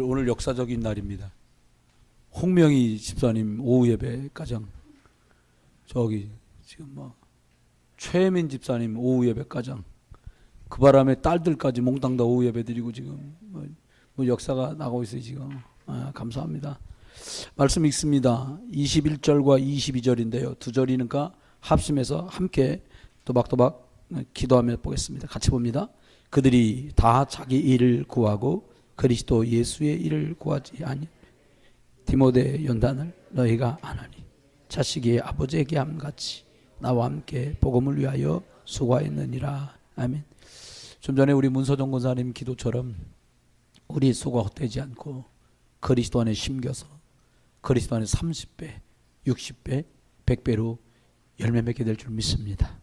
오늘 역사적인 날입니다. 홍명희 집사님 오후 예배 가정, 저기 지금 뭐 최민 집사님 오후 예배 가정, 그 바람에 딸들까지 몽땅 다 오후 예배 드리고 지금 뭐 역사가 나고 있어요 지금. 감사합니다. 말씀 읽습니다. 21절과 22절인데요. 두 절이니까 합심해서 함께 또박또박 기도하며 보겠습니다. 같이 봅니다. 그들이 다 자기 일을 구하고 그리스도 예수의 일을 구하지 아니 디모데 연단을 너희가 아나니 자식이 아버지에게 함같이 나와 함께 복음을 위하여 수고하였느니라. 아멘. 좀 전에 우리 문서정 권사님 기도처럼 우리 수고 헛되지 않고 그리스도 안에 심겨서 그리스도 안에 30배, 60배, 100배로 열매 맺게 될 줄 믿습니다.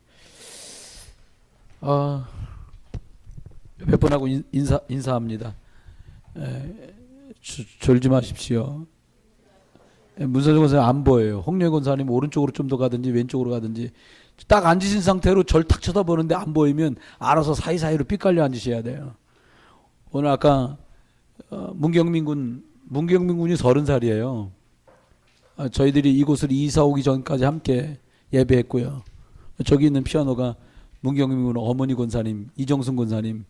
몇 번 하고 인사합니다. 졸지 마십시오. 문서정 권사님 안 보여요. 홍렬 권사님 오른쪽으로 좀 더 가든지 왼쪽으로 가든지 딱 앉으신 상태로 절 탁 쳐다보는데 안 보이면 알아서 사이사이로 삐깔려 앉으셔야 돼요. 오늘 아까 문경민 군이 30살이에요. 저희들이 이곳을 이사 오기 전까지 함께 예배했고요. 저기 있는 피아노가 문경민 군 어머니 권사님, 이정순 권사님,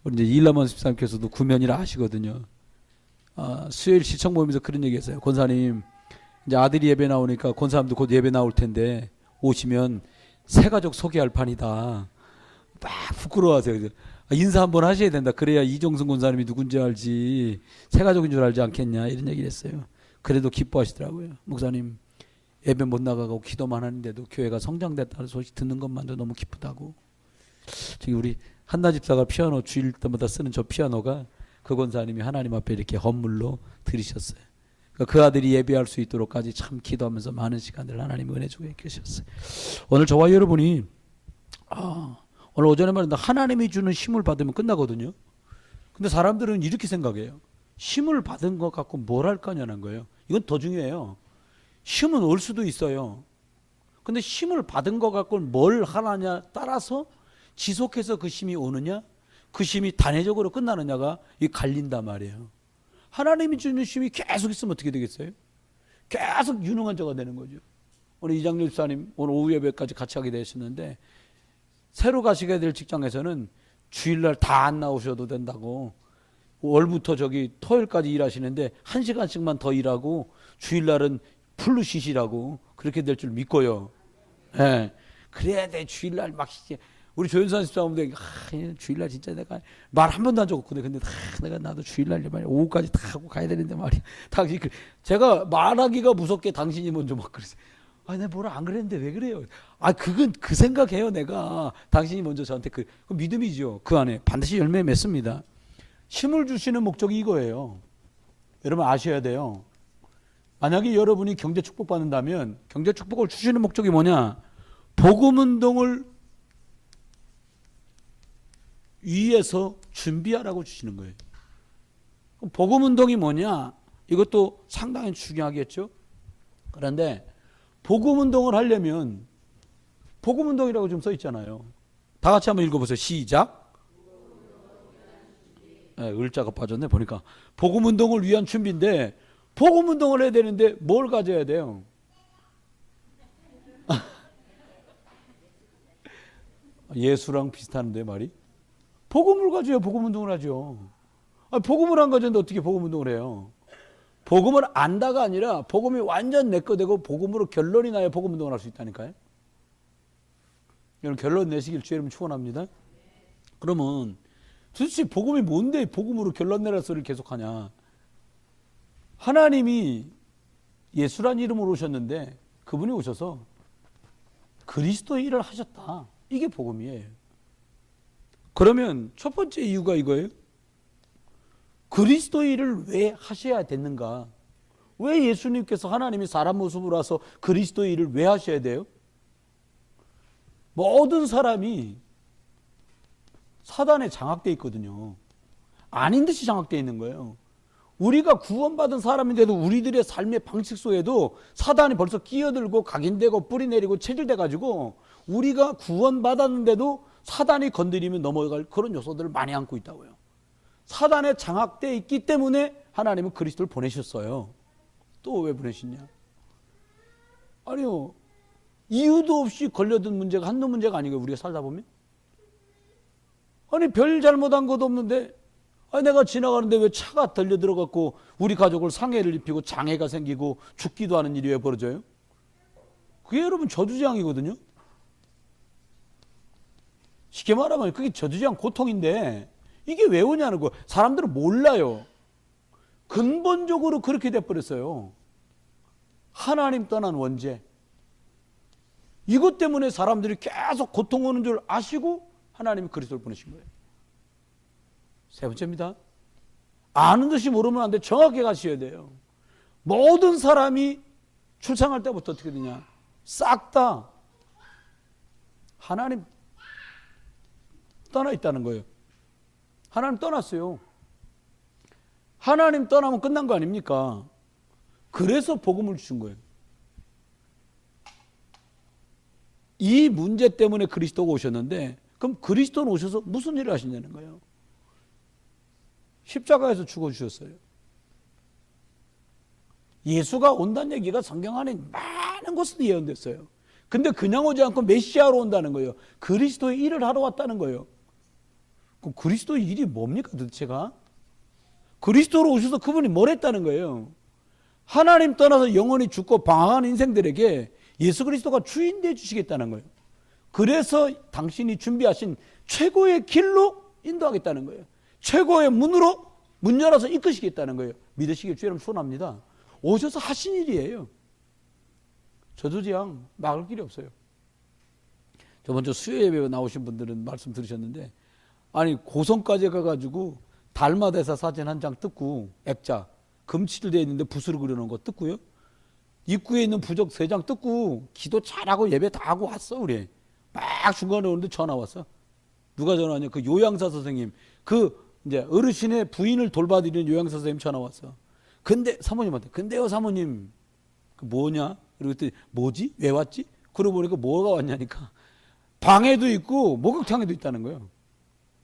우리 이제 일라만 집사님께서도 구면이라 하시거든요. 수요일 시청 모임에서 그런 얘기했어요. 권사님, 이제 아들이 예배 나오니까 권사님도 곧 예배 나올 텐데 오시면 새 가족 소개할 판이다. 막 부끄러워하세요. 인사 한번 하셔야 된다. 그래야 이정순 권사님이 누군지 알지, 새 가족인 줄 알지 않겠냐, 이런 얘기를 했어요. 그래도 기뻐하시더라고요. 목사님 예배 못 나가고 기도만 하는데도 교회가 성장됐다는 소식 듣는 것만도 너무 기쁘다고. 지금 우리 한나 집사가 피아노 주일 때마다 쓰는 저 피아노가 그 권사님이 하나님 앞에 이렇게 헌물로 드리셨어요. 그러니까 그 아들이 예배할 수 있도록까지 참 기도하면서 많은 시간들 하나님이 은혜 주고 계셨어요. 오늘 저와 여러분이 오늘 오전에 말했는데 하나님이 주는 힘을 받으면 끝나거든요. 근데 사람들은 이렇게 생각해요. 힘을 받은 것 갖고 뭘 할 거냐는 거예요. 이건 더 중요해요. 힘은 올 수도 있어요. 근데 힘을 받은 것 갖고 뭘 하느냐 따라서 지속해서 그 힘이 오느냐, 그 힘이 단회적으로 끝나느냐가 이 갈린단 말이에요. 하나님이 주는 힘이 계속 있으면 어떻게 되겠어요? 계속 유능한 자가 되는 거죠. 오늘 이장렬 집사님 오늘 오후 예배까지 같이 하게 되셨는데 새로 가시게 될 직장에서는 주일날 다 안 나오셔도 된다고, 월부터 저기 토요일까지 일하시는데 1시간씩만 더 일하고 주일날은 풀로 쉬시라고, 그렇게 될 줄 믿고요. 예. 그래야 돼. 주일날 막 우리 조윤선 집사님들 주일날 진짜 내가 말 한 번도 안 적었거든요. 근데 내가 나도 주일날 말이야 오후까지 다 하고 가야 되는데 말이야. 당신 제가 말하기가 무섭게 당신이 먼저 막 그랬어요. 내가 뭐라 안 그랬는데 왜 그래요? 그건 그 생각해요. 내가 당신이 먼저 저한테 그 믿음이죠. 그 안에 반드시 열매 맺습니다. 힘을 주시는 목적이 이거예요. 여러분 아셔야 돼요. 만약에 여러분이 경제 축복 받는다면 경제 축복을 주시는 목적이 뭐냐? 복음 운동을 위해서 준비하라고 주시는 거예요. 그럼 복음 운동이 뭐냐? 이것도 상당히 중요하겠죠. 그런데 복음 운동을 하려면 복음 운동이라고 좀 써 있잖아요. 다 같이 한번 읽어보세요. 시작. 을자가 빠졌네 보니까. 복음 운동을 위한 준비인데 복음 운동을 해야 되는데 뭘 가져야 돼요? 예수랑 비슷한데 말이. 복음을 가져야 복음 운동을 하죠. 복음을 안 가졌는데 어떻게 복음 운동을 해요? 복음을 안다가 아니라 복음이 완전 내 거 되고 복음으로 결론이 나야 복음 운동을 할 수 있다니까요. 여러분 결론 내시길 주의 이름으로 축원합니다. 그러면 도대체 복음이 뭔데 복음으로 결론 내라 소리를 계속하냐? 하나님이 예수란 이름으로 오셨는데 그분이 오셔서 그리스도의 일을 하셨다. 이게 복음이에요. 그러면 첫 번째 이유가 이거예요. 그리스도의 일을 왜 하셔야 됐는가? 왜 예수님께서 하나님이 사람 모습으로 와서 그리스도의 일을 왜 하셔야 돼요? 모든 사람이 사단에 장악되어 있거든요. 아닌 듯이 장악되어 있는 거예요. 우리가 구원받은 사람인데도 우리들의 삶의 방식 속에도 사단이 벌써 끼어들고 각인되고 뿌리내리고 체질돼가지고 우리가 구원받았는데도 사단이 건드리면 넘어갈 그런 요소들을 많이 안고 있다고요. 사단에 장악되어 있기 때문에 하나님은 그리스도를 보내셨어요. 또 왜 보내셨냐? 아니요. 이유도 없이 걸려든 문제가 한두 문제가 아니고 우리가 살다 보면. 아니 별 잘못한 것도 없는데 아니 내가 지나가는데 왜 차가 들려 들어갔고 우리 가족을 상해를 입히고 장애가 생기고 죽기도 하는 일이 왜 벌어져요? 그게 여러분 저주재앙이거든요. 쉽게 말하면 그게 저주재앙 고통인데 이게 왜 오냐는 거. 사람들은 몰라요. 근본적으로 그렇게 돼버렸어요. 하나님 떠난 원죄. 이것 때문에 사람들이 계속 고통 오는 줄 아시고 하나님이 그리스도를 보내신 거예요. 세 번째입니다. 아는 듯이 모르면 안 돼. 정확히 가셔야 돼요. 모든 사람이 출생할 때부터 어떻게 되냐? 싹 다 하나님 떠나 있다는 거예요. 하나님 떠났어요. 하나님 떠나면 끝난 거 아닙니까? 그래서 복음을 주신 거예요. 이 문제 때문에 그리스도가 오셨는데 그럼 그리스도는 오셔서 무슨 일을 하시냐는 거예요. 십자가에서 죽어주셨어요. 예수가 온다는 얘기가 성경 안에 많은 곳에서 예언됐어요. 근데 그냥 오지 않고 메시아로 온다는 거예요. 그리스도의 일을 하러 왔다는 거예요. 그럼 그리스도의 일이 뭡니까 도대체가? 그리스도로 오셔서 그분이 뭘 했다는 거예요. 하나님 떠나서 영원히 죽고 방황한 인생들에게 예수 그리스도가 주인 되어 주시겠다는 거예요. 그래서 당신이 준비하신 최고의 길로 인도하겠다는 거예요. 최고의 문으로 문 열어서 이끄시겠다는 거예요. 믿으시길 주여름 소원합니다. 오셔서 하신 일이에요. 저주재앙 막을 길이 없어요. 저번 주 수요 예배 나오신 분들은 말씀 들으셨는데 아니 고성까지 가가지고 달마대사 사진 한 장 뜯고 액자 금칠되어 있는데 붓으로 그려놓은 거 뜯고요. 입구에 있는 부적 3장 뜯고 기도 잘하고 예배 다 하고 왔어. 우리 막 중간에 오는데 전화 왔어. 누가 전화 왔냐? 그 요양사 선생님, 그 이제 어르신의 부인을 돌봐드리는 요양사 선생님 전화 왔어. 근데 사모님한테 근데요 사모님 그 뭐냐? 그랬더니 뭐지? 왜 왔지? 그러고 보니까 뭐가 왔냐니까 방에도 있고 목욕탕에도 있다는 거예요.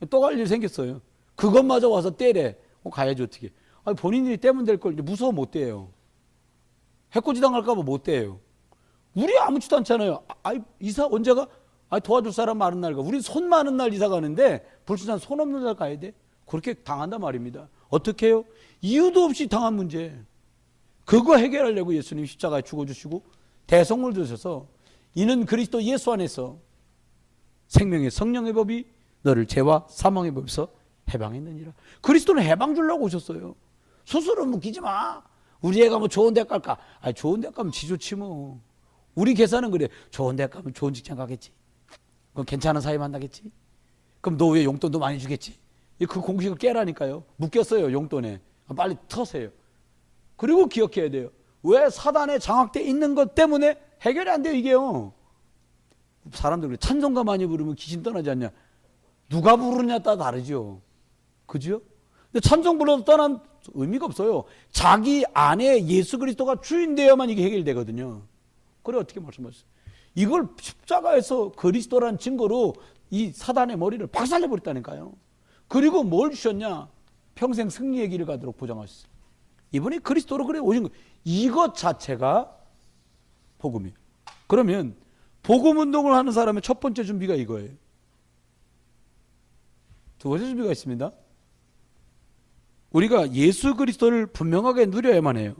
또 갈 일 생겼어요. 그것마저 와서 떼래. 가야지 어떻게. 아니, 본인이 떼면 될 걸 무서워 못 떼요. 해코지 당할까봐 못 떼요. 우리 아무렇지도 않잖아요. 이사 언제 가? 도와줄 사람 많은 날 가. 우리 손 많은 날 이사 가는데 불순한 손 없는 날 가야 돼. 그렇게 당한단 말입니다. 어떻게 해요? 이유도 없이 당한 문제. 그거 해결하려고 예수님 십자가에 죽어주시고 대성을 주셔서 이는 그리스도 예수 안에서 생명의 성령의 법이 너를 죄와 사망의 법에서 해방했느니라. 그리스도는 해방 주려고 오셨어요. 스스로 묶이지 마. 우리 애가 뭐 좋은 데 갈까? 좋은 데 가면 지 좋지 뭐. 우리 계산은 그래. 좋은 데 가면 좋은 직장 가겠지. 그럼 괜찮은 사이 만나겠지. 그럼 너 왜 용돈도 많이 주겠지. 그 공식을 깨라니까요. 묶였어요 용돈에. 빨리 터세요. 그리고 기억해야 돼요. 왜 사단에 장악되어 있는 것 때문에 해결이 안 돼요 이게요. 사람들 그래. 찬송가 많이 부르면 귀신 떠나지 않냐. 누가 부르느냐 따라 다르죠. 그죠? 근데 찬송 불러도 떠난 의미가 없어요. 자기 안에 예수 그리스도가 주인 되어야만 이게 해결되거든요. 그래 어떻게 말씀하셨어요? 이걸 십자가에서 그리스도라는 증거로 이 사단의 머리를 박살내버렸다니까요. 그리고 뭘 주셨냐? 평생 승리의 길을 가도록 보장하셨어요. 이분이 그리스도로 그래 오신 거예요. 이것 자체가 복음이에요. 그러면 복음 운동을 하는 사람의 첫 번째 준비가 이거예요. 두 번째 준비가 있습니다. 우리가 예수 그리스도를 분명하게 누려야만 해요.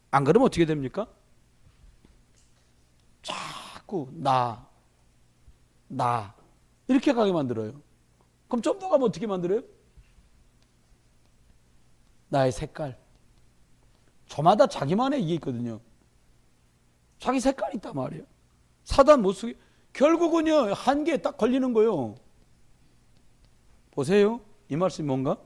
안 그러면 어떻게 됩니까? 자꾸 나 이렇게 가게 만들어요. 그럼 좀 더 가면 어떻게 만들어요? 나의 색깔. 저마다 자기만의 이게 있거든요. 자기 색깔이 있단 말이에요. 사단 못 쓰게. 결국은요 한계에 딱 걸리는 거예요. 보세요. 이 말씀이 뭔가?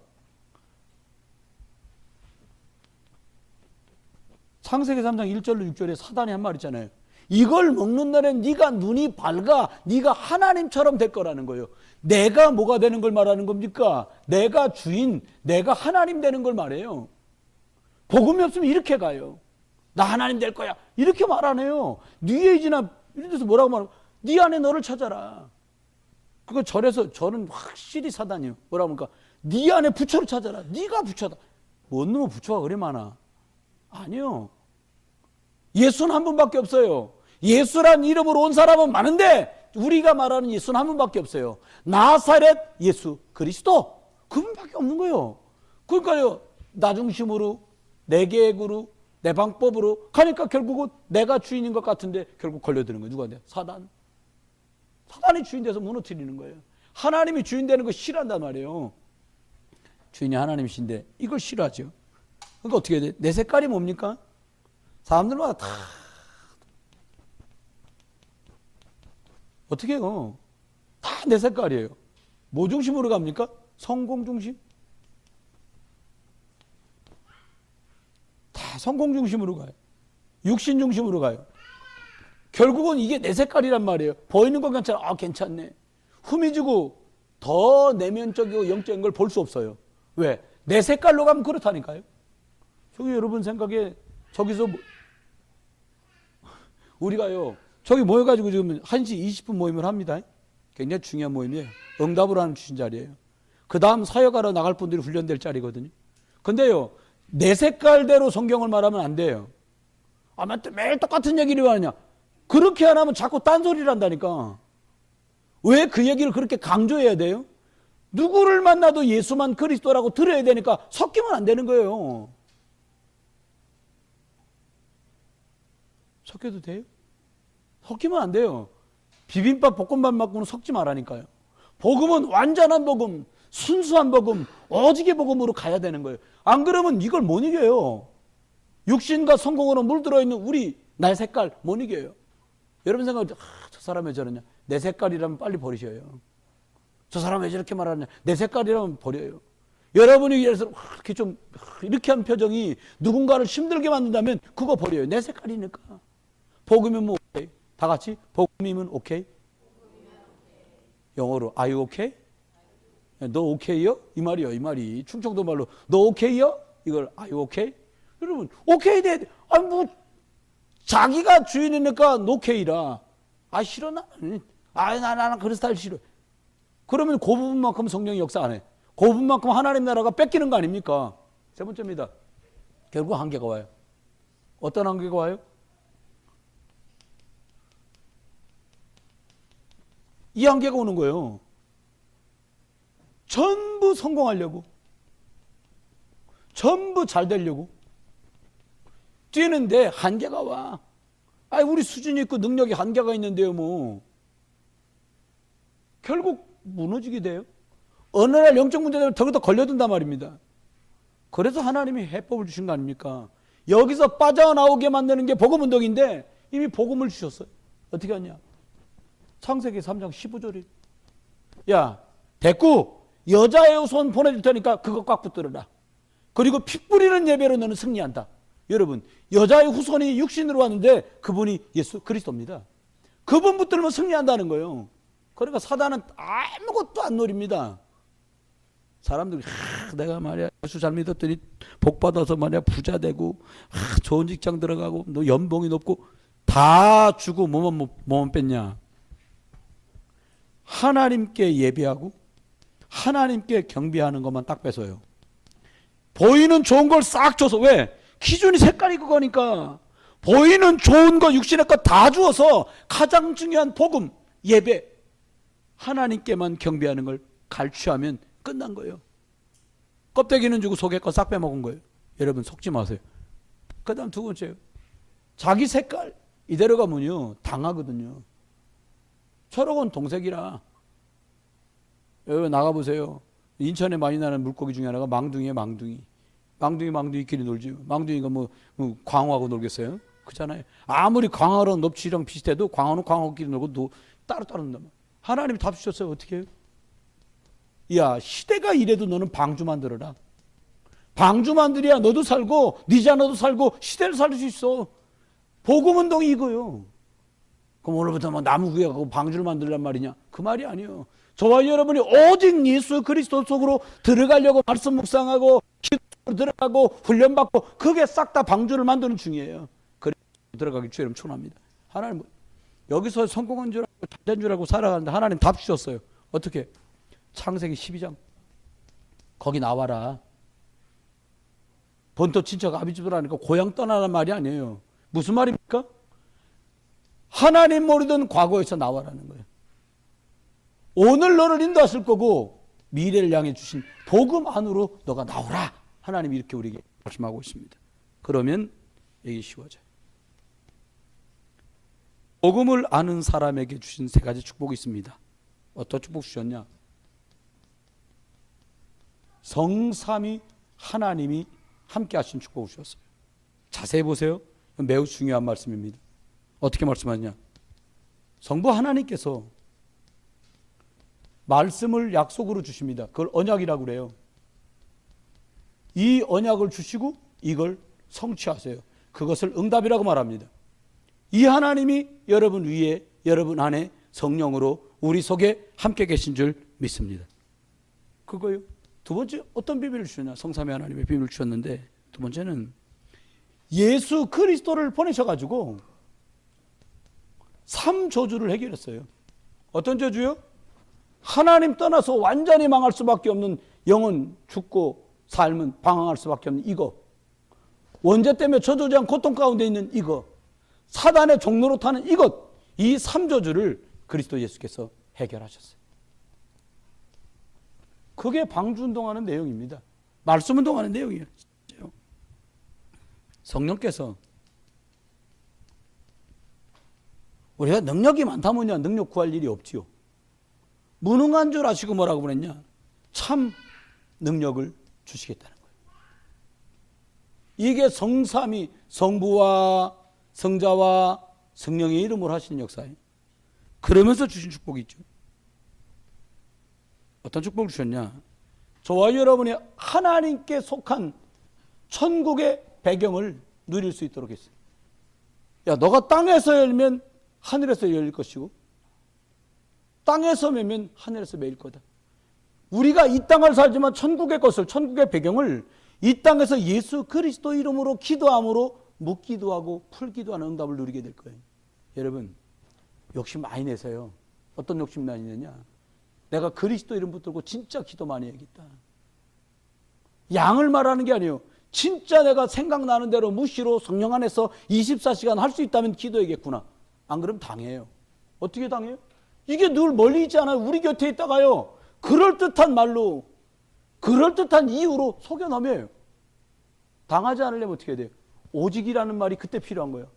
창세기 3장 1절로 6절에 사단이 한 말 있잖아요. 이걸 먹는 날엔 네가 눈이 밝아 네가 하나님처럼 될 거라는 거예요. 내가 뭐가 되는 걸 말하는 겁니까? 내가 주인, 내가 하나님 되는 걸 말해요. 복음이 없으면 이렇게 가요. 나 하나님 될 거야. 이렇게 말 안 해요. 뉴에이지나 이런 데서 뭐라고 말하고 네 안에 너를 찾아라. 그거 절에서 저는 확실히 사단이요. 뭐라 그러니까 네 안에 부처를 찾아라. 네가 부처다. 뭔 놈의 부처가 그래 많아. 아니요. 예수는 한 분밖에 없어요. 예수란 이름으로 온 사람은 많은데 우리가 말하는 예수는 한 분밖에 없어요. 나사렛 예수 그리스도. 그분밖에 없는 거예요. 그러니까요. 나 중심으로 내 계획으로 내 방법으로 가니까 결국은 내가 주인인 것 같은데 결국 걸려드는 거예요. 누구한테? 사단. 사단이 주인 돼서 무너뜨리는 거예요. 하나님이 주인 되는 거 싫어한단 말이에요. 주인이 하나님이신데 이걸 싫어하죠. 그러니까 어떻게 해야 돼? 내 색깔이 뭡니까? 사람들마다 다 어떻게 해요? 다 내 색깔이에요. 뭐 중심으로 갑니까? 성공 중심? 다 성공 중심으로 가요. 육신 중심으로 가요. 결국은 이게 내 색깔이란 말이에요. 보이는 건 괜찮아. 아, 괜찮네. 후미지고 더 내면적이고 영적인 걸 볼 수 없어요. 왜? 내 색깔로 가면 그렇다니까요. 저기 여러분 생각에 저기서 우리가요. 저기 모여가지고 지금 1시 20분 모임을 합니다. 굉장히 중요한 모임이에요. 응답을 하는 주신 자리예요. 그 다음 사역하러 나갈 분들이 훈련될 자리거든요. 근데요. 내 색깔대로 성경을 말하면 안 돼요. 아, 매일 똑같은 얘기를 왜 하느냐. 그렇게 안 하면 자꾸 딴소리를 한다니까. 왜 그 얘기를 그렇게 강조해야 돼요? 누구를 만나도 예수만 그리스도라고 들어야 되니까 섞이면 안 되는 거예요. 섞여도 돼요? 섞이면 안 돼요. 비빔밥 볶음밥 먹고는 섞지 말라니까요. 복음은 완전한 복음, 순수한 복음, 오직의 복음으로 가야 되는 거예요. 안 그러면 이걸 못 이겨요. 육신과 성공으로 물들어 있는 우리 나의 색깔 못 이겨요. 여러분 생각할 때 저 사람 왜 저러냐. 내 색깔이라면 빨리 버리셔요. 저 사람 왜 저렇게 말하냐. 내 색깔이라면 버려요. 여러분이 예를 들어서 이렇게 좀 이렇게 한 표정이 누군가를 힘들게 만든다면 그거 버려요. 내 색깔이니까. 복음이면 뭐 오케이. 다 같이 복음이면 오케이. 영어로 Are you okay? 너 오케이요? 이 말이요. 이 말이 충청도 말로 너 오케이요? 이걸 Are you okay? 여러분 오케이 돼. 아니 뭐 자기가 주인이니까 노케이라. 아 싫어 나는. 나는 그런 스타일 싫어. 그러면 그 부분만큼 성령이 역사 안 해. 그 부분만큼 하나님 나라가 뺏기는 거 아닙니까? 세 번째입니다. 결국 한계가 와요. 어떤 한계가 와요? 이 한계가 오는 거예요. 전부 성공하려고, 전부 잘 되려고 뛰는데 한계가 와. 우리 수준이 있고 능력이 한계가 있는데요, 뭐. 결국 무너지게 돼요. 어느 날 영적 문제 되면 더 걸려든단 말입니다. 그래서 하나님이 해법을 주신 거 아닙니까? 여기서 빠져나오게 만드는 게 복음운동인데 이미 복음을 주셨어요. 어떻게 하냐? 창세기 3장 15절이 야, 됐고 여자의 손 보내줄 테니까 그거 꽉 붙들어라. 그리고 피 뿌리는 예배로 너는 승리한다. 여러분, 여자의 후손이 육신으로 왔는데 그분이 예수 그리스도입니다. 그분 붙들면 승리한다는 거예요. 그러니까 사단은 아무것도 안 노립니다. 사람들이 내가 말이야 예수 잘 믿었더니 복 받아서 말이야 부자 되고 좋은 직장 들어가고 너 연봉이 높고 다 주고 뭐만 뺐냐. 하나님께 예배하고 하나님께 경배하는 것만 딱 뺏어요. 보이는 좋은 걸 싹 줘서 왜? 기준이 색깔이 그거니까 보이는 좋은 거 육신의 것 다 주어서 가장 중요한 복음 예배 하나님께만 경배하는 걸 갈취하면 끝난 거예요. 껍데기는 주고 속에 거 싹 빼먹은 거예요. 여러분 속지 마세요. 그 다음 두 번째요. 자기 색깔 이대로 가면요 당하거든요. 초록은 동색이라. 여러분 나가보세요. 인천에 많이 나는 물고기 중에 하나가 망둥이에요. 망둥이끼리 놀지. 망둥이가 뭐 광어하고 놀겠어요? 그렇잖아요. 아무리 광어랑 넙치랑 비슷해도 광어는 광어끼리 놀고 따로 논단 말이에요. 하나님이 답 주셨어요. 어떻게 해요? 야, 시대가 이래도 너는 방주 만들어라. 방주 만들어야 너도 살고 네 자녀도 살고 시대를 살릴 수 있어. 복음운동이 이거요. 그럼 오늘부터 뭐 나무 구해가고 방주를 만들란 말이냐? 그 말이 아니에요. 저와 여러분이 오직 예수 그리스도 속으로 들어가려고 말씀 묵상하고 기도로 들어가고 훈련받고 그게 싹 다 방주를 만드는 중이에요. 그래 들어가기 주여름 축원합니다. 하나님 여기서 성공한 줄 알고 잘된 줄 알고 살아가는데 하나님 답 주셨어요. 어떻게? 창세기 12장. 거기 나와라. 본토 친척 아비집을 하니까 고향 떠나라는 말이 아니에요. 무슨 말입니까? 하나님 모르던 과거에서 나와라는 거예요. 오늘 너를 인도하실 거고 미래를 향해 주신 복음 안으로 너가 나오라. 하나님이 이렇게 우리에게 말씀하고 있습니다. 그러면 이게 쉬워져요. 복음을 아는 사람에게 주신 세 가지 축복이 있습니다. 어떤 축복 주셨냐? 성삼위 하나님이 함께 하신 축복을 주셨어요. 자세히 보세요. 매우 중요한 말씀입니다. 어떻게 말씀하냐? 성부 하나님께서 말씀을 약속으로 주십니다. 그걸 언약이라고 그래요. 이 언약을 주시고 이걸 성취하세요. 그것을 응답이라고 말합니다. 이 하나님이 여러분 위에, 여러분 안에 성령으로 우리 속에 함께 계신 줄 믿습니다. 그거요. 두 번째 어떤 비밀을 주셨냐? 성삼위 하나님의 비밀을 주셨는데, 두 번째는 예수 그리스도를 보내셔가지고 3저주를 해결했어요. 어떤 저주요? 하나님 떠나서 완전히 망할 수밖에 없는, 영은 죽고 삶은 방황할 수밖에 없는 이거, 원죄 때문에 저주장 고통 가운데 있는 이거, 사단의 종로로 타는 이것, 이 3저주를 그리스도 예수께서 해결하셨어요. 그게 방주운동하는 내용입니다. 말씀운동하는 내용이에요. 성령께서 우리가 능력이 많다 보냐 능력 구할 일이 없지요. 무능한 줄 아시고 뭐라고 그랬냐? 참 능력을 주시겠다는 거예요. 이게 성삼위, 성부와 성자와 성령의 이름으로 하시는 역사예요. 그러면서 주신 축복이 있죠. 어떤 축복을 주셨냐? 저와 여러분이 하나님께 속한 천국의 배경을 누릴 수 있도록 했어요. 야, 너가 땅에서 열면 하늘에서 열릴 것이고, 땅에서 매면 하늘에서 매일 거다. 우리가 이 땅을 살지만 천국의 것을, 천국의 배경을 이 땅에서 예수 그리스도 이름으로 기도함으로 묻기도 하고 풀기도 하는 응답을 누리게 될 거예요. 여러분, 욕심 많이 내세요. 어떤 욕심 많이 내냐? 내가 그리스도 이름 붙들고 진짜 기도 많이 해야겠다. 양을 말하는 게 아니에요. 진짜 내가 생각나는 대로 무시로 성령 안에서 24시간 할 수 있다면 기도해야겠구나. 안 그러면 당해요. 어떻게 당해요? 이게 늘 멀리 있지 않아요. 우리 곁에 있다가요, 그럴듯한 말로, 그럴듯한 이유로 속여 넘겨요. 당하지 않으려면 어떻게 해야 돼요? 오직이라는 말이 그때 필요한 거예요.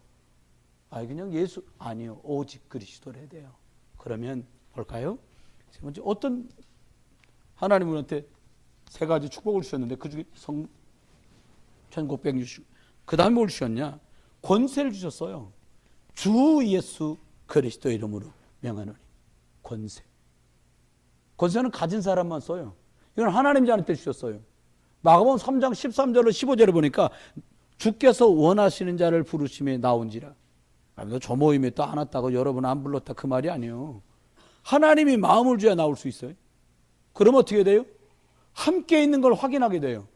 그냥 예수, 아니요, 오직 그리스도를 해야 돼요. 그러면 볼까요? 세 번째, 어떤 하나님 우리한테 세 가지 축복을 주셨는데, 그 중에 천국백 주시고, 그 다음에 뭘 주셨냐? 권세를 주셨어요. 주 예수 그리스도 이름으로 명하노니. 권세. 권세는 가진 사람만 써요. 이건 하나님 자한테 주셨어요. 마가복음 3장 13절로 15절을 보니까 주께서 원하시는 자를 부르심에 나온지라. 저 모임에 또 안 왔다고 여러분 안 불렀다 그 말이 아니에요. 하나님이 마음을 줘야 나올 수 있어요. 그럼 어떻게 돼요? 함께 있는 걸 확인하게 돼요.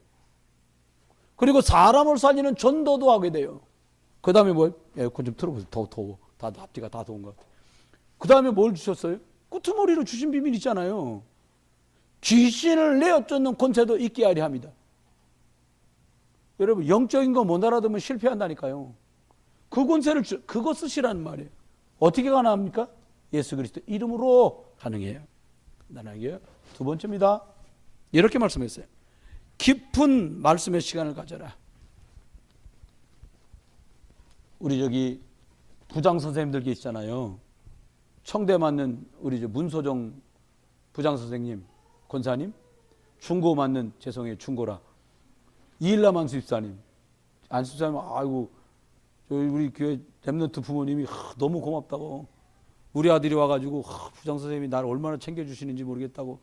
그리고 사람을 살리는 전도도 하게 돼요. 그 다음에 뭐, 에어컨 좀 틀어보세요. 더워. 다 앞뒤가 다 더운 것 같아요. 그 다음에 뭘 주셨어요? 끄트머리로 주신 비밀 있잖아요. 귀신을 내어 쫓는 권세도 있게 하려 합니다. 여러분, 영적인 거 못 알아두면 실패한다니까요. 그 권세를 그거 쓰시라는 말이에요. 어떻게 가능합니까? 예수 그리스도 이름으로 가능해요. 나에게 두 번째입니다. 이렇게 말씀했어요. 깊은 말씀의 시간을 가져라. 우리 저기 부장 선생님들 계시잖아요. 청대 맞는 우리 문소정 부장 선생님, 권사님, 중고 맞는 중고라 이일남 안수집사님, 안수집사님, 아이고 저희 우리 교회 렘넌트 부모님이 너무 고맙다고, 우리 아들이 와가지고 부장 선생님이 나를 얼마나 챙겨주시는지 모르겠다고,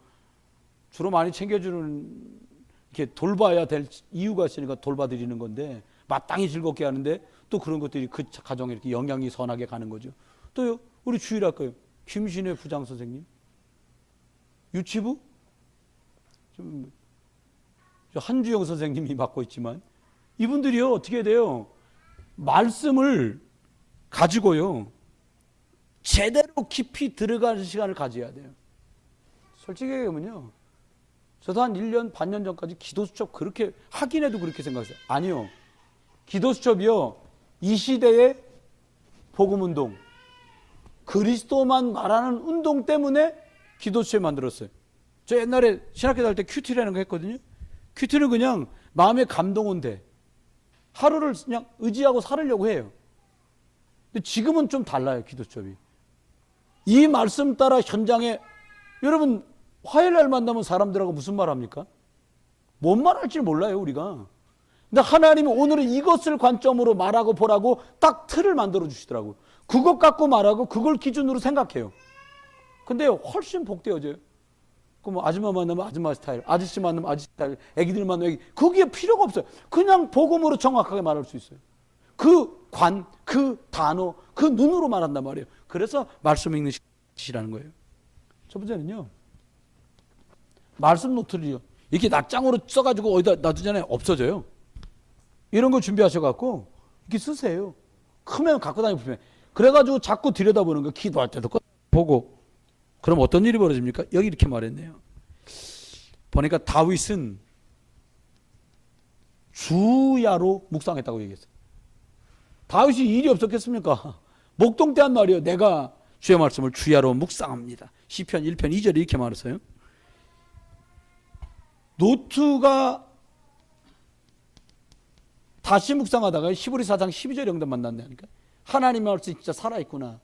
주로 많이 챙겨주는, 이렇게 돌봐야 될 이유가 있으니까 돌봐드리는 건데 마땅히 즐겁게 하는데 또 그런 것들이 그 가정에 이렇게 영향이 선하게 가는 거죠. 또요, 우리 주일학교요, 김신혜 부장 선생님, 유치부 좀 한주영 선생님이 맡고 있지만 이분들이요 어떻게 돼요? 말씀을 가지고요 제대로 깊이 들어가는 시간을 가져야 돼요. 솔직히 얘기하면요. 저도 한 1년, 반년 전까지 기도 수첩 그렇게 하긴 해도 그렇게 생각했어요. 아니요. 기도 수첩이요. 이 시대의 복음운동, 그리스도만 말하는 운동 때문에 기도 수첩 만들었어요. 저 옛날에 신학교 다닐 때 큐티라는 거 했거든요. 큐티는 그냥 마음의 감동은 돼. 하루를 그냥 의지하고 살으려고 해요. 근데 지금은 좀 달라요, 기도 수첩이. 이 말씀 따라 현장에, 여러분 화요일 날 만나면 사람들하고 무슨 말 합니까? 뭔 말할지 몰라요, 우리가. 근데 하나님이 오늘은 이것을 관점으로 말하고 보라고 딱 틀을 만들어 주시더라고요. 그것 갖고 말하고 그걸 기준으로 생각해요. 근데 훨씬 복되어져요. 그럼 아줌마 만나면 아줌마 스타일, 아저씨 만나면 아저씨 스타일, 애기들 만나면 애기. 그게 필요가 없어요. 그냥 복음으로 정확하게 말할 수 있어요. 그 관, 그 단어, 그 눈으로 말한단 말이에요. 그래서 말씀 읽는 시라는 거예요. 첫 번째는요, 말씀 노트를요, 이렇게 낱장으로 써가지고 어디다 놔두잖아요. 없어져요. 이런 거 준비하셔갖고 이렇게 쓰세요. 크면 갖고 다니고 불편해. 그래가지고 자꾸 들여다보는 거, 기도할 때도 보고. 그럼 어떤 일이 벌어집니까? 여기 이렇게 말했네요. 보니까 다윗은 주야로 묵상했다고 얘기했어요. 다윗이 일이 없었겠습니까? 목동 때 한 말이요. 내가 주의 말씀을 주야로 묵상합니다. 시편 1편 2절에 이렇게 말했어요. 노트가 다시 묵상하다가 히브리 4장 12절에 응답 만난다니까. 하나님의 말씀이 진짜 살아있구나.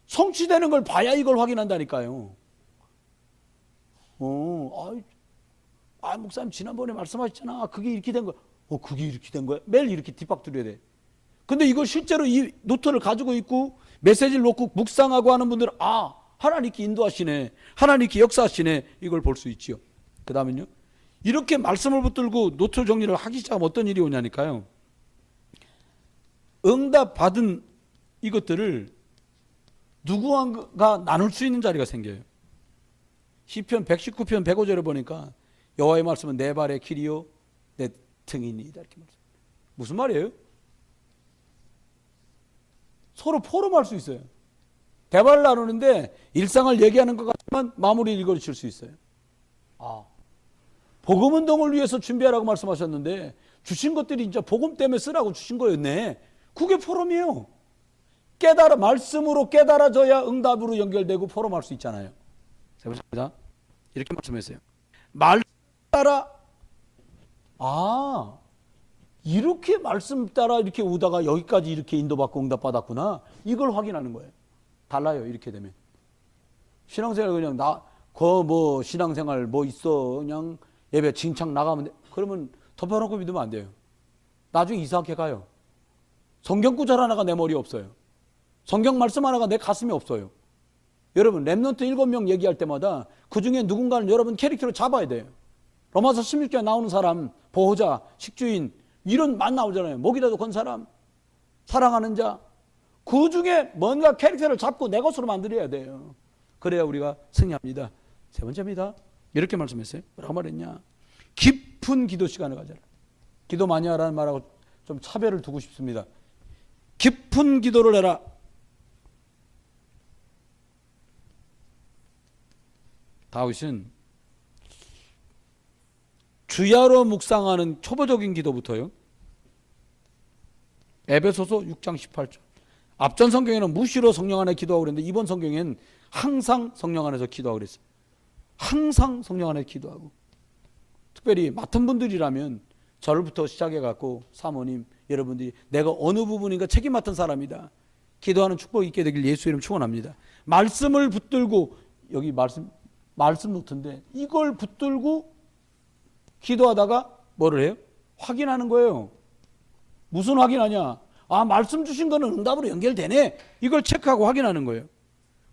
성취되는 걸 봐야 이걸 확인한다니까요. 목사님 지난번에 말씀하셨잖아. 그게 이렇게 된 거야. 그게 이렇게 된 거야? 매일 이렇게 뒷박두려야 돼. 근데 이걸 실제로 이 노트를 가지고 있고 메시지를 놓고 묵상하고 하는 분들은 하나님께 인도하시네. 하나님께 역사하시네. 이걸 볼 수 있지요. 그 다음은요. 이렇게 말씀을 붙들고 노트 정리를 하기 시작하면 어떤 일이 오냐니까요. 응답 받은 이것들을 누구와 나눌 수 있는 자리가 생겨요. 시편 119편 105절에 보니까 여호와의 말씀은 내 발의 길이요 내 등이니이다 이렇게 말해요. 무슨 말이에요? 서로 포럼할 수 있어요. 대화를 나누는데 일상을 얘기하는 것 같지만 마무리 읽어줄 수 있어요. 복음운동을 위해서 준비하라고 말씀하셨는데 주신 것들이 진짜 복음 때문에 쓰라고 주신 거였네. 그게 포럼이에요. 말씀으로 깨달아져야 응답으로 연결되고 포럼할 수 있잖아요. 세 번째입니다. 이렇게 말씀했어요. 말씀 따라 이렇게 말씀 따라 이렇게 오다가 여기까지 이렇게 인도받고 응답받았구나. 이걸 확인하는 거예요. 달라요. 이렇게 되면 신앙생활 그냥 신앙생활 있어 그냥 예배 징창 나가면 돼. 그러면 덮어놓고 믿으면 안 돼요. 나중에 이상하게 가요. 성경 구절 하나가 내 머리에 없어요. 성경 말씀 하나가 내 가슴에 없어요. 여러분 렘넌트 7명 얘기할 때마다 그 중에 누군가는 여러분 캐릭터로 잡아야 돼요. 로마서 16장에 나오는 사람, 보호자, 식주인 이런 만 나오잖아요. 목이라도 건 사람, 사랑하는 자. 그 중에 뭔가 캐릭터를 잡고 내 것으로 만들어야 돼요. 그래야 우리가 승리합니다. 세 번째입니다. 이렇게 말씀했어요. 뭐라고 말했냐. 깊은 기도 시간을 가져라. 기도 많이 하라는 말하고 좀 차별을 두고 싶습니다. 깊은 기도를 해라. 다윗은 주야로 묵상하는 초보적인 기도부터요. 에베소서 6장 18절. 앞전 성경에는 무시로 성령 안에 기도하고 그랬는데 이번 성경에는 항상 성령 안에서 기도하고 그랬어요. 항상 성령 안에 기도하고. 특별히 맡은 분들이라면 저를부터 시작해갖고 사모님 여러분들이 내가 어느 부분인가 책임 맡은 사람이다. 기도하는 축복이 있게 되길 예수 이름 축원합니다. 말씀을 붙들고 여기 말씀 노트인데 이걸 붙들고 기도하다가 뭐를 해요? 확인하는 거예요. 무슨 확인하냐? 말씀 주신 거는 응답으로 연결되네. 이걸 체크하고 확인하는 거예요.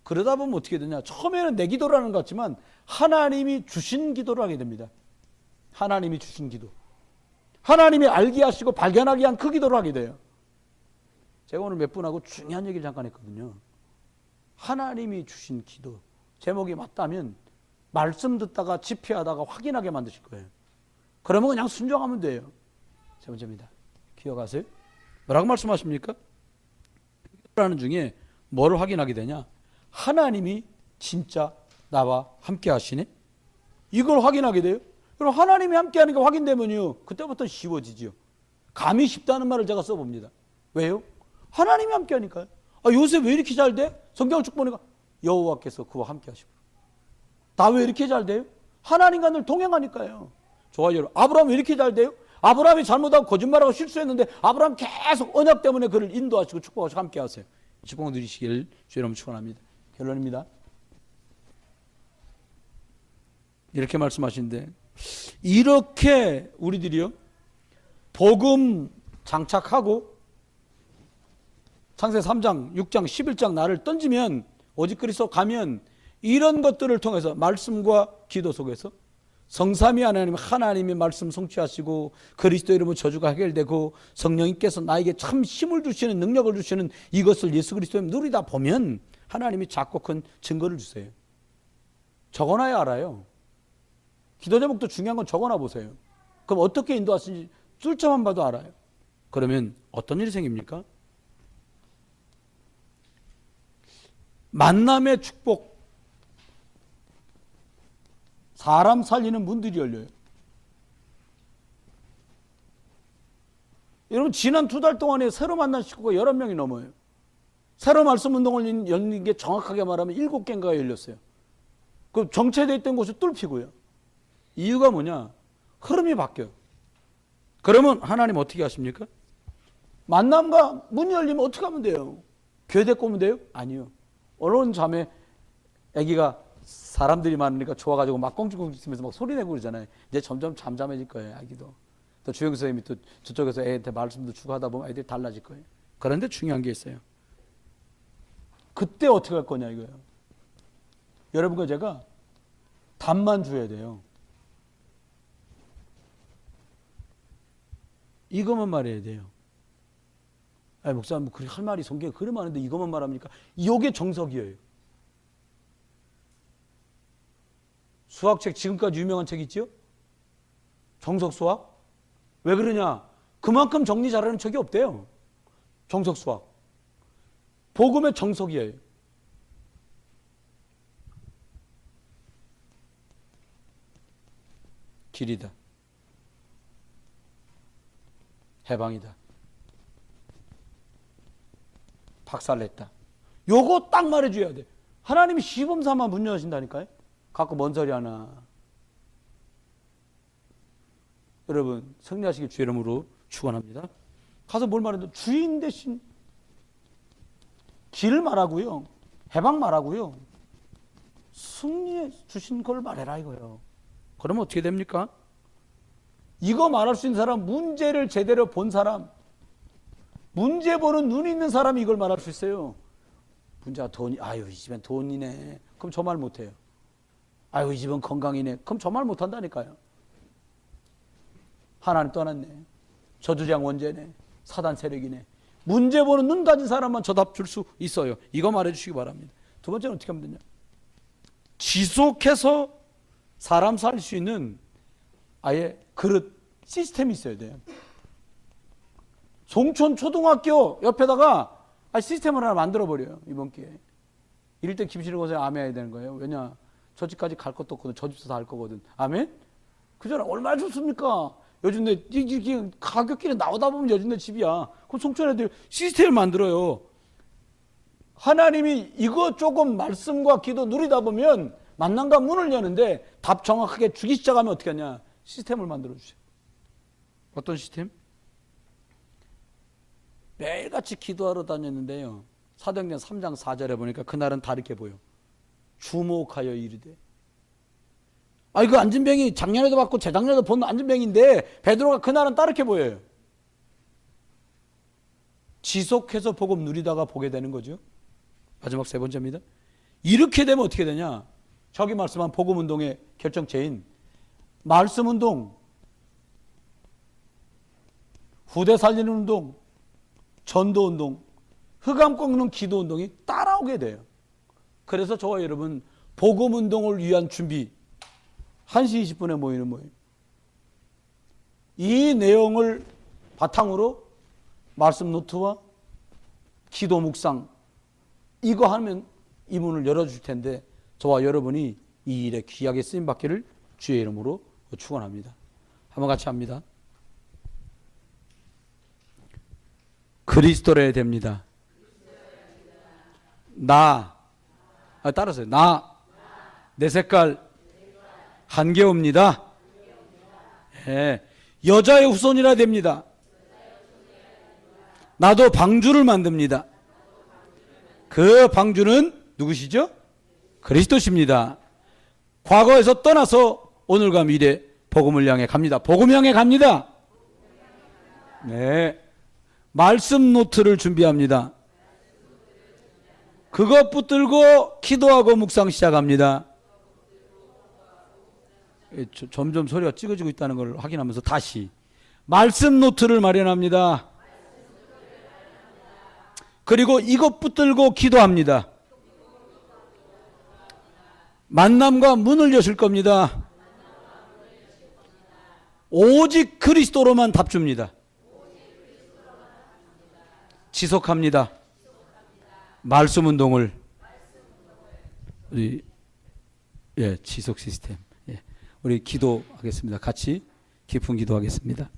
그러다 보면 어떻게 되냐? 처음에는 내 기도라는 것 같지만 하나님이 주신 기도를 하게 됩니다. 하나님이 주신 기도. 하나님이 알게 하시고 발견하게 한 그 기도를 하게 돼요. 제가 오늘 몇 분하고 중요한 얘기를 잠깐 했거든요. 하나님이 주신 기도. 제목이 맞다면 말씀 듣다가 집회하다가 확인하게 만드실 거예요. 그러면 그냥 순종하면 돼요. 세 번째입니다. 기억하세요? 뭐라고 말씀하십니까? 기도라는 중에 뭐를 확인하게 되냐? 하나님이 진짜 나와 함께 하시네? 이걸 확인하게 돼요. 그럼 하나님이 함께하니까 확인되면요, 그때부터 쉬워지지요. 감이 쉽다는 말을 제가 써봅니다. 왜요? 하나님이 함께하니까요. 요새 왜 이렇게 잘 돼? 성경을 쭉 보니까 여호와께서 그와 함께하시고. 다 왜 이렇게 잘 돼요? 하나님과 늘 동행하니까요. 좋아요, 여러분. 아브라함 왜 이렇게 잘 돼요? 아브라함이 잘못하고 거짓말하고 실수했는데 아브라함 계속 언약 때문에 그를 인도하시고 축복하시고 함께하세요. 축복 누리시길 주의 이름으로 축원합니다. 결론입니다. 이렇게 말씀하시는데, 이렇게 우리들이요, 복음 장착하고 창세기 3장, 6장, 11장 나를 던지면, 오직 그리스도 가면 이런 것들을 통해서 말씀과 기도 속에서 성삼위 하나님이 말씀 성취하시고 그리스도 이름으로 저주가 해결되고 성령님께서 나에게 참 힘을 주시는, 능력을 주시는 이것을 예수 그리스도에 누리다 보면 하나님이 작고 큰 증거를 주세요. 적어놔야 알아요. 기도 제목도 중요한 건 적어놔 보세요. 그럼 어떻게 인도하시는지 숫자만 봐도 알아요. 그러면 어떤 일이 생깁니까? 만남의 축복, 사람 살리는 문들이 열려요. 여러분, 지난 2달 동안에 새로 만난 식구가 11명이 넘어요. 새로 말씀 운동을 열린 게 정확하게 말하면 7개인가 열렸어요. 그 정체되어 있던 곳이 뚫히고요. 이유가 뭐냐? 흐름이 바뀌어요. 그러면 하나님 어떻게 하십니까? 만남과 문이 열리면 어떻게 하면 돼요? 교회 데리고 오면 돼요? 아니요. 어느 잠에 아기가 사람들이 많으니까 좋아가지고 막 꽁ጭ꽁ጭ으면서 막 소리 내고 그러잖아요. 이제 점점 잠잠해질 거예요, 아기도. 또 주영 선생님이 또 저쪽에서 애한테 말씀도 주고 하다 보면 아이들이 달라질 거예요. 그런데 중요한 게 있어요. 그때 어떻게 할 거냐 이거예요. 여러분과 제가 답만 줘야 돼요. 이것만 말해야 돼요. 목사님, 뭐 할 말이 성경에 그리 많은데 이것만 말합니까? 이게 정석이에요. 수학책 지금까지 유명한 책 있죠? 정석 수학? 왜 그러냐? 그만큼 정리 잘하는 책이 없대요. 정석 수학. 복음의 정석이에요. 길이다. 해방이다. 박살냈다. 요거 딱 말해줘야 돼. 하나님이 시범삼아 문 여신다니까요. 갖고 뭔 소리 하나. 여러분, 승리하시길 주의 이름으로 축원합니다. 가서 뭘 말해도 주인 대신 길 말하고요, 해방 말하고요, 승리해 주신 걸 말해라 이거예요. 그러면 어떻게 됩니까? 이거 말할 수 있는 사람, 문제를 제대로 본 사람, 문제 보는 눈이 있는 사람이 이걸 말할 수 있어요. 문제가 돈이, 아유 이 집엔 돈이네. 그럼 저 말 못해요. 아유 이 집은 건강이네. 그럼 저 말 못한다니까요. 하나님 떠났네. 저주장 원죄네. 사단 세력이네. 문제 보는 눈 가진 사람만 저 답 줄 수 있어요. 이거 말해주시기 바랍니다. 두 번째는 어떻게 하면 되냐? 지속해서 사람 살 수 있는 아예 그릇 시스템이 있어야 돼요. 송촌 초등학교 옆에다가 시스템을 하나 만들어버려요. 이번 기회에. 이럴 때 김신호 고생 아멘해야 되는 거예요. 왜냐? 저 집까지 갈 것도 없거든. 저 집에서 다 할 거거든. 아멘? 그 전에 얼마나 좋습니까? 요즘 내 가격길에 나오다 보면 요즘 내 집이야. 그럼 송촌 애들 시스템을 만들어요. 하나님이 이거 조금 말씀과 기도 누리다 보면 만남과 문을 여는데 답 정확하게 주기 시작하면 어떻게 하냐? 시스템을 만들어 주세요. 어떤 시스템? 매일같이 기도하러 다녔는데요. 사도행전 3장 4절에 보니까 그날은 다르게 보여. 주목하여 이르되. 이거 안진병이 작년에도 봤고 재작년에도 본 안진병인데 베드로가 그날은 다르게 보여요. 지속해서 복음 누리다가 보게 되는 거죠. 마지막 세 번째입니다. 이렇게 되면 어떻게 되냐? 저기 말씀한 복음운동의 결정체인 말씀운동, 후대 살리는 운동, 전도운동, 흑암 꺾는 기도운동이 따라오게 돼요. 그래서 저와 여러분 복음운동을 위한 준비 1시 20분에 모이는 모임. 이 내용을 바탕으로 말씀 노트와 기도 묵상 이거 하면 이 문을 열어줄 텐데 저와 여러분이 이 일에 귀하게 쓰임받기를 주의 이름으로 축원합니다. 한번 같이 합니다. 그리스도래야 됩니다. 따라서요. 내 색깔 한겨웁니다. 예, 여자의 후손이라 됩니다. 나도 방주를 만듭니다. 그 방주는 누구시죠? 그리스도십니다. 과거에서 떠나서 오늘과 미래 복음을 향해 갑니다. 복음 향해 갑니다. 네, 말씀 노트를 준비합니다. 그것 붙들고 기도하고 묵상 시작합니다. 점점 소리가 찍어지고 있다는 걸 확인하면서 다시 말씀 노트를 마련합니다. 그리고 이것 붙들고 기도합니다. 만남과 문을 여실 겁니다. 오직 그리스도로만 답 줍니다. 지속합니다. 말씀 운동을 우리 지속 시스템 우리 기도하겠습니다. 같이 깊은 기도하겠습니다.